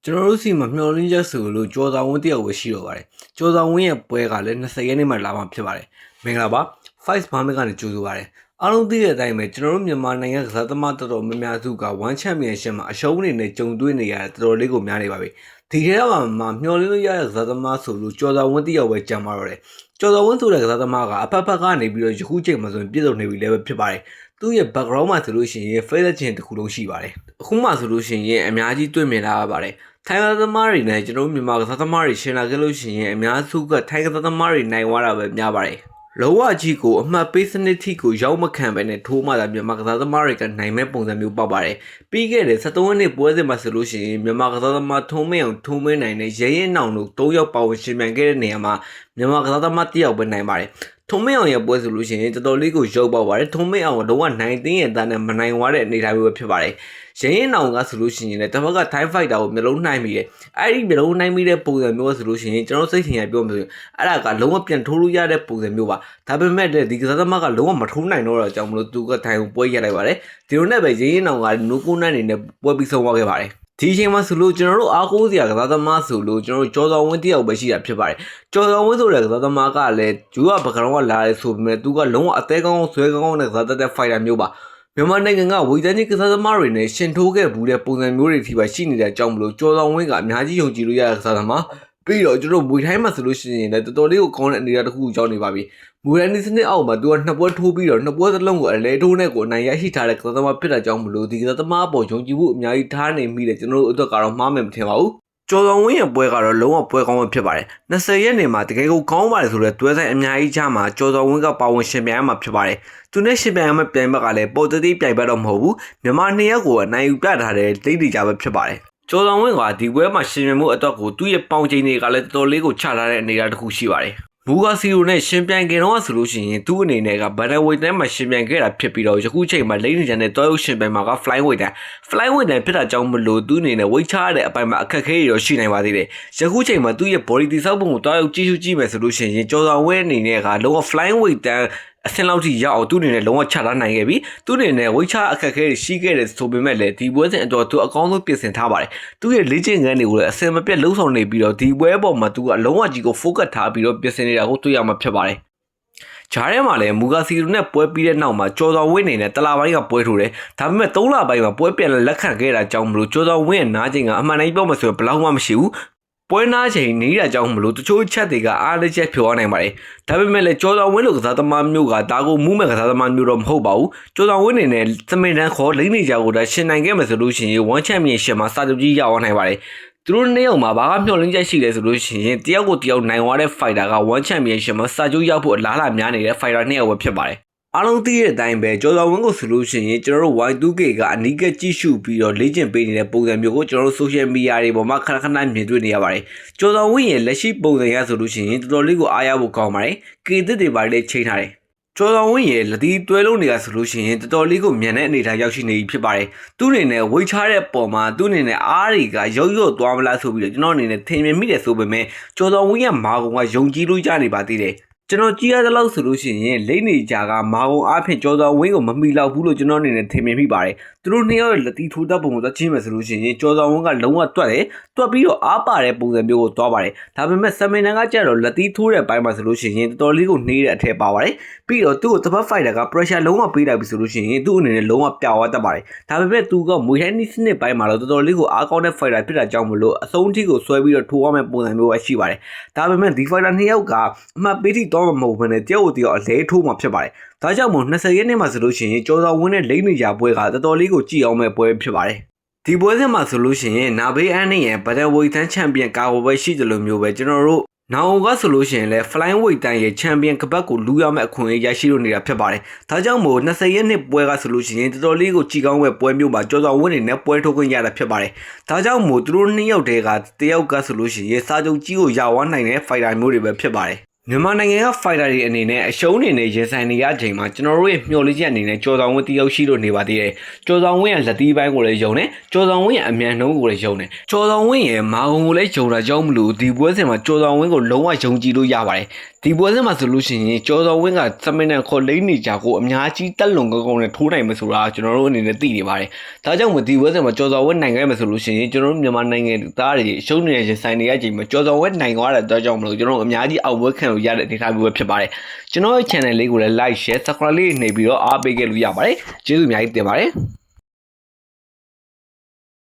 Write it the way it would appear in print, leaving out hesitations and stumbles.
ကျွန်တော်တို့စီမှာမျှော်လင့်ချက်ဆိုလို့ကြော်စာဝင်းတယောက်ပဲရှိတော့ပါတယ်ကြော်စာဝင်းရဲ့ပွဲကလည်း20ရက်နေ့မှလာမှဖြစ်ပါတယ်မင်္ဂလာပါ Five ဘာမစ်ကနေကြိုဆိုပါတယ်အားလုံးသိတဲ့အတိုင်းပဲကျွန်တော်တို့မြန်မာနိုင်ငံကစားသမားတော်တော်များများစုက1 Championship မှာအရှုံးအနေနဲ့ကြုံတွေ့နေရတဲ့တော်တော်လေးကိုများနေပါပြီဒီထဲမှာမျှော်လင့်လို့ရတဲ့ကစားသမားဆိုလို့ကြော်စာဝင်းတယောက်ပဲကြံပါတော့တယ်ကြော်စာဝင်းဆိုတဲ့ကစားသမားကအဖက်ဖက်ကနေပြီးတော့ယခုချိန်မှာဆိုရင်ပြည့်စုံနေပြီလည်းပဲဖြစ်ပါတယ်သူ့ရဲ့ background မှာဆိုလို့ရှိရင် favorite ချင်းတစ်ခုလုံးရှိပါတယ်အခုမှဆိုလို့ရှိရင်အများကြီးတွေ့မြင်လာရပါတယ်ထိုင်းကစားသမားတွေနဲ့ကျွန်တော်မြန်မာကစားသမားတွေရှင်းလာခဲ့လို့ရှိရင်အများစုကထိုင်းကစားသမားတွေနိုင်သွားတာပဲများပါတယ်လောဝကြီးကိုအမှတ်ပေးစနစ်ထိကိုရောက်မခံပဲနဲ့ထိုးမှသာမြန်မာကစားသမားတွေကနိုင်မဲ့ပုံစံမျိုးပေါက်ပါတယ်ပြီးခဲ့တဲ့73နှစ်ပွဲစဉ်မှာဆိုလို့ရှိရင်မြန်မာကစားသမားထုံးမင်းအောင်ထုံးမင်းနိုင်နဲ့ရဲရဲနောင်တို့၃ယောက်ပါဝင်ရှင်ပြိုင်ခဲ့တဲ့နေရာမှာမြန်မာကစားသမားတစ်ယောက်ပဲနိုင်ပါတယ်ထုံးမင်းအောင်ရဲ့ပွဲဆိုလို့ရှိရင်တော်တော်လေးကိုရုပ်ပေါက်ပါတယ်ထုံးမင်းအောင်ကတော့နိုင်သိန်းရဲ့သားနဲ့မနိုင်သွားတဲ့အနေအထားမျိုးပဲဖြစ်ပါတယ်ရဲရဲနောင်ကဆိုလို့ရှိရင်လည်းတစ်ဖက်က Thai Fighter ကိုမျိုးလုံးနှိုင်းမိတယ်အဲ့ဒီမျိုးလုံးနှိုင်းမိတဲ့ပုံစံမျိုးဆိုလို့ရှိရင်ကျွန်တော်စိတ်ထင်ရပြောမှဆိုရင်အဲ့ဒါကလုံးဝပြန်ထိုးလို့ရတဲ့ပုံစံမျိုးပါဒါပေမဲ့ဒီကစားသမားကလုံးဝမထိုးနိုင်တော့တာကြောင့်မလို့သူကထိုင်ကိုပွဲရလိုက်ပါတယ်ဒီလိုနဲ့ပဲရဲရဲနောင်ကနိုးကိုနိုင်နေနဲ့ပွဲပြီးဆုံးသွားခဲ့ပါတယ်ဒီအချိန်မှာဆိုလို့ကျွန်တော်တို့အားကိုးစရာကစားသမားဆိုလို့ကျွန်တော်တို့ကြော်တော်ဝင်းတယောက်ပဲရှိတာဖြစ်ပါတယ်ကြော်တော်ဝင်းဆိုတဲ့ကစားသမားကလည်းဂျူကဘကရောကလာရဲဆိုပေမဲ့သူကလုံးဝအသေးကောင်းဆွဲကောင်းတဲ့ကစားတဲ့ fighter မျိုးပါမြန်မာနိုင်ငံကဝေတန်းကြီးကစားသမားတွေနဲ့ရှင်ထိုးခဲ့ဘူးတဲ့ပုံစံမျိုးတွေထိပါရှိနေတဲ့အကြောင်းမလို့ကြော်တော်ဝင်းကအများကြီးယုံကြည်လို့ရတဲ့ကစားသမားပြီးတော့ကျွန်တော်မွေထိုင်းမှာဆိုလို့ရှိရင်လည်းတော်တော်လေးကိုကောင်းတဲ့အနေအထားတစ်ခုကိုကြောင်းနေပါပြီမွေထိုင်းဒီစနစ်အောက်မှာသူကနှစ်ပွဲထိုးပြီးတော့နှစ်ပွဲစလုံးကိုအလဲထိုးနဲ့ကိုအနိုင်ရရှိထားတဲ့ကစားသမားဖြစ်တာကြောင့်မလို့ဒီကစားသမားအပေါ်ယုံကြည်မှုအများကြီးထားနေမိတယ်ကျွန်တော်တို့အတွက်ကတော့မှားမယ်မထင်ပါဘူးကျော်တော်ဝင်းရဲ့ပွဲကတော့လုံးဝပွဲကောင်းမှဖြစ်ပါတယ်20ရက်နေမှာတကယ်ကိုကောင်းပါတယ်ဆိုတော့တွဲဆိုင်အများကြီးချမှာကျော်တော်ဝင်းကပါဝင်ရှင်ပြိုင်ရမှာဖြစ်ပါတယ်သူနဲ့ရှင်ပြိုင်ရမယ့်ပြိုင်ဘက်ကလည်းပေါ်တတိပြိုင်ဘက်တော့မဟုတ်ဘူးမြန်မာ2ရက်ကိုအနိုင်ယူပြထားတဲ့တိတ်တိကျပဲဖြစ်ပါတယ်ကျော်တော်ဝင်းကဒီပွဲမှာရှင်ပြိုင်မှုအတွက်ကိုသူ့ရဲ့ပေါင်ချိန်တွေကလည်းတော်တော်လေးကိုချထားတဲ့အနေအထားတစ်ခုရှိပါတယ်မူဂါစီရိုနဲ့ရှင်ပြိုင်ခင်တော့ဆိုလို့ရှိရင်သူ့အနေနဲ့ကဘန်ဒဝိတ်တန်းမှာရှင်ပြိုင်ခဲ့တာဖြစ်ပြီးတော့ယခုချိန်မှာလိမ့်နေကြတဲ့တောရုပ်ရှင်ပြိုင်မှာက flyweight တန်းဖြစ်တာကြောင့်မလို့သူ့အနေနဲ့ဝိတ်ချရတဲ့အပိုင်းမှာအခက်အခဲတွေတော့ရှိနိုင်ပါသေးတယ်ယခုချိန်မှာသူ့ရဲ့ body တိစောက်ပုံကိုတောရုပ်ကြည့်ရှုကြည့်မယ်ဆိုလို့ရှိရင်ကျော်တော်ဝင်းအနေနဲ့ကလုံးဝ flyweight တန်းအဆင့်လောက်ထိရောက်အောင်သူ့အနေနဲ့လုံးဝချထားနိုင်ခဲ့ပြီသူ့အနေနဲ့ဝိတ်ချအခက်အခဲတွေရှိခဲ့တယ်ဆိုပေမဲ့လည်းဒီပွဲစဉ်အတွက်သူအကောင်းဆုံးပြင်ဆင်ထားပါတယ်သူ့ရဲ့လေ့ကျင့်ခန်းတွေကိုလည်းအစင်မပြတ်လှုပ်ဆောင်နေပြီးတော့ဒီပွဲပေါ်မှာသူကအလုံးဝကြီးကို focus ထားပြီးတော့ပြင်ဆင်နေတာကိုတွေ့ရမှာဖြစ်ပါတယ်ဂျားထဲမှာလည်းမူဂါစီရိုနဲ့ပွဲပြီးတဲ့နောက်မှာကျော်တော်ဝင်းနေနဲ့တလာပိုင်းကပွဲထိုးတယ်ဒါပေမဲ့3လပိုင်းမှာပွဲပြန်လက်ခံခဲ့တာကြောင့်မလို့ကျော်တော်ဝင်းရဲ့နားချိန်ကအမှန်တိုင်းပြောမှဆိုရင်ဘယ်လောက်မှမရှိဘူးပွဲနာချိန်နေတာကြောင့်မလို့တချို့ချက်တွေကအားလက်ချက်ဖြောနိုင်ပါတယ်ဒါပေမဲ့လည်းကျော်တော်ဝင်းလိုကစားသမားမျိုးကဒါကိုမူးမဲ့ကစားသမားမျိုးတော့မဟုတ်ပါဘူးကျော်တော်ဝင်းနေနဲ့သမင်တန်းခေါ်လိမ့်နေကြကိုဒါရှင်နိုင်ခဲ့မယ်ဆိုလို့ရှိရင်1 Championship မှာစာချုပ်ကြီးရအောင်နိုင်ပါတယ်သူတို့နှစ်ယောက်မှာဘာကမျှော်လင့်ချက်ရှိလဲဆိုလို့ရှိရင်တယောက်ကိုတယောက်နိုင်သွားတဲ့ fighter က1 Championship မှာစာချုပ်ရောက်ဖို့အလားအလာများနေတဲ့ fighter နှစ်ယောက်ပဲဖြစ်ပါတယ်အားလုံးသိတဲ့အတိုင်းပဲကျော်တော်ဝင်းကိုဆိုလို့ရှိရင်ကျွန်တော်တို့ Y2K ကအနီးကပ်ကြည့်ရှုပြီးတော့လေ့ကျင့်ပေးနေတဲ့ပုံစံမျိုးကိုကျွန်တော်တို့ social media တွေပေါ်မှာခဏခဏမြင်တွေ့နေရပါတယ်ကျော်တော်ဝင်းရဲ့လက်ရှိပုံစံရဆိုလို့ရှိရင်တော်တော်လေးကိုအားရဖို့ကောင်းပါတယ်ကေသစ်တွေပါလေချိန်ထားတယ်ကျော်တော်ဝင်းရဲ့လက်ဒီတွဲလုံးတွေကဆိုလို့ရှိရင်တော်တော်လေးကိုမြန်တဲ့အနေအထားရောက်ရှိနေပြီဖြစ်ပါတယ်သူ့အနေနဲ့ဝိတ်ချတဲ့ပုံမှာသူ့အနေနဲ့အားတွေကရုပ်ရုပ်သွားမလားဆိုပြီးတော့ကျွန်တော်အနေနဲ့ထင်မြင်မိတယ်ဆိုပေမဲ့ကျော်တော်ဝင်းရဲ့မာကုံကယုံကြည်လို့ရနေပါသေးတယ်ကျွန်တော်ကြည့်ရတဲ့လောက်ဆိုလို့ရှိရင်လိမ့်နေကြကမာကုံအားဖြင့်ကျော်တော်ဝင်းကိုမမီလောက်ဘူးလို့ကျွန်တော်အနေနဲ့ထင်မြင်မိပါတယ်သူတို့နှစ်ယောက်ရဲ့လက်တီထိုးတဲ့ပုံကိုသွားကြည့်မယ်ဆိုလို့ရှိရင်ကျော်တော်ဝင်းကလုံးဝတွက်တယ်တွက်ပြီးတော့အားပါတဲ့ပုံစံမျိုးကိုသွားပါတယ်ဒါပေမဲ့ဆမင်နန်ကကြတော့လက်တီထိုးတဲ့ဘိုင်းမှာဆိုလို့ရှိရင်တော်တော်လေးကိုနှေးတဲ့အထက်ပါပါတယ်ပြီးတော့သူ့ကိုတစ်ဖက် fighter က pressure လုံးဝပေးလိုက်ပြီဆိုလို့ရှိရင်သူ့အနေနဲ့လုံးဝပြသွားတတ်ပါတယ်ဒါပေမဲ့သူကမွေထိုင်းနီးစနစ်ပိုင်းမှာတော့တော်တော်လေးကိုအားကောင်းတဲ့ fighter ဖြစ်တာကြောင့်မလို့အဆုံးထိကိုဆွဲပြီးတော့ထိုးရမယ့်ပုံစံမျိုးပဲရှိပါတယ်ဒါပေမဲ့ဒီ fighter နှစ်ယောက်ကအမှတ်ပေးထိတော့မဟုတ်ဘဲနဲ့တယောက်ကိုတယောက်အလဲထိုးမှာဖြစ်ပါတယ်ဒါကြောင့်မို့20ရက်နေ့မှာဆိုလို့ရှိရင်ကျော်တော်ဝင်းနဲ့လိမ့်နေကြပွဲကတော်တော်လေးကိုကြည့်အောင်မဲ့ပွဲဖြစ်ပါတယ်ဒီပွဲစဉ်မှာဆိုလို့ရှိရင်နာဘေးအန်နဲ့ရဲ့ဘတ်တဝိတ်တန်းချန်ပီယံကာဝယ်ပွဲရှိတယ်လို့မျိုးပဲကျွန်တော်တို့နောင်ကဆိုလို့ရှိရင်လည်း flyweight တန်းရဲ့ချန်ပီယံကပတ်ကိုလူရမယ့်အခွင့်အရေးရရှိလို့နေတာဖြစ်ပါတယ်ဒါကြောင့်မို့20ရက်နေ့ပွဲကဆိုလို့ရှိရင်တော်တော်လေးကိုကြည်ကောင်းမဲ့ပွဲမျိုးမှာကျော်တော်ဝင်းနေနဲ့ပွဲထုတ်ခွင့်ရတာဖြစ်ပါတယ်ဒါကြောင့်မို့သူတို့နှစ်ယောက်တည်းကတယောက်ကဆိုလို့ရှိရင်စာချုပ်ကြီးကိုရဝနိုင်တဲ့ fighter မျိုးတွေပဲဖြစ်ပါတယ် မြန်မာနိုင်ငံက fighter တွေအနေနဲ့အရှုံးနေနဲ့ရင်ဆိုင်နေရချိန်မှာကျွန်တော်တို့ရဲ့မျှော်လင့်ချက်အနေနဲ့ကျော်ဆောင်ဝင်းတယောက်ရှိလို့နေပါသေးတယ်။ကျော်ဆောင်ဝင်းရဲ့လက်သီးပိုင်းကိုလည်းယုံတယ်။ကျော်ဆောင်ဝင်းရဲ့အမြန်နှုံးကိုလည်းယုံတယ်။ကျော်ဆောင်ဝင်းရဲ့မာကုံကိုလည်းယုံတာကြောင့်မလို့ဒီပွဲစဉ်မှာကျော်ဆောင်ဝင်းကိုလုံးဝယုံကြည်လို့ရပါတယ်။ဒီပွဲစဉ်မှာဆိုလို့ရှိရင်ကျော်ဆောင်ဝင်းကစမင်နဲ့ခေါ်လိမ့်နေကြကိုအများကြီးတက်လုံကောင်းနဲ့ထိုးနိုင်မှာဆိုတာကျွန်တော်တို့အနေနဲ့သိနေပါတယ်။ဒါကြောင့်မို့ဒီပွဲစဉ်မှာကျော်ဆောင်ဝင်းနိုင်ခဲ့မှာဆိုလို့ရှိရင်ကျွန်တော်တို့မြန်မာနိုင်ငံသားတွေအရှုံးနေရင်ဆိုင်နေရချိန်မှာကျော်ဆောင်ဝင်းနိုင်သွားတဲ့အတွက်ကြောင့်မလို့ကျွန်တော်တို့အများကြီးအောက်ပွဲခံလို့ရတဲ့အနေအထားမျိုးပဲဖြစ်ပါတယ်ကျွန်တော်ရဲ့ channel လေးကိုလည်း like share subscribe လေးနေပြီးတော့အားပေးခဲ့လို့ရပါတယ်ကျေးဇူးအများကြီးတင်ပါတယ်